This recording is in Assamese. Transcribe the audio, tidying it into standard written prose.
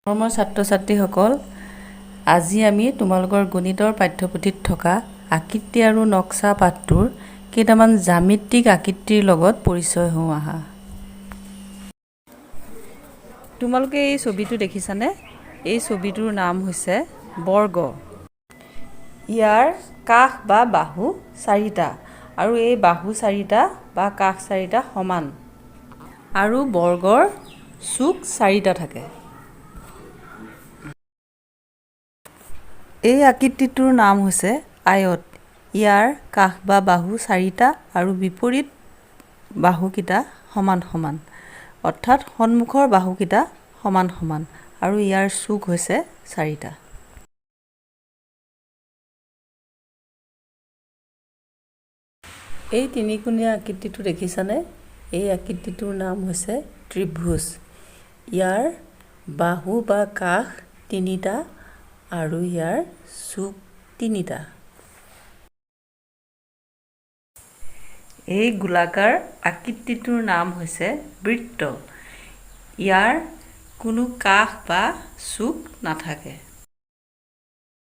মৰমৰ ছাত্ৰ-ছাত্ৰীসকল, আজি আমি তোমালোকৰ গণিতৰ পাঠ্যপুথিত থকা আকৃতি আৰু নক্সা পাঠটোৰ কেইটামান জ্যামিতিক আকৃতিৰ লগত পৰিচয় হওঁ আহা। তোমালোকে এই ছবিটো দেখিছানে? এই ছবিটোৰ নাম হৈছে বৰ্গ। ইয়াৰ কাষ বা বাহু 4টা আৰু এই বাহু 4টা বা কাষ 4টা সমান আৰু বৰ্গৰ চুক 4টা থাকে। এই আকৃতিটোৰ নাম হৈছে আয়ত। ইয়াৰ কাষ বা বাহু 4টা আৰু বিপৰীত বাহুকেইটা সমান সমান, অৰ্থাৎ সন্মুখৰ বাহুকেইটা সমান সমান আৰু ইয়াৰ চুক হৈছে 4টা। এই তিনিকোণীয়া আকৃতিটো দেখিছানে? এই আকৃতিটোৰ নাম হৈছে ত্ৰিভুজ। ইয়াৰ বাহু বা কাষ 3টা আৰু ইয়াৰ চুক 3টা। এই গোলাকাৰ আকৃতিটোৰ নাম হৈছে বৃত্ত। ইয়াৰ কোনো কাষ বা চুক নাথাকে।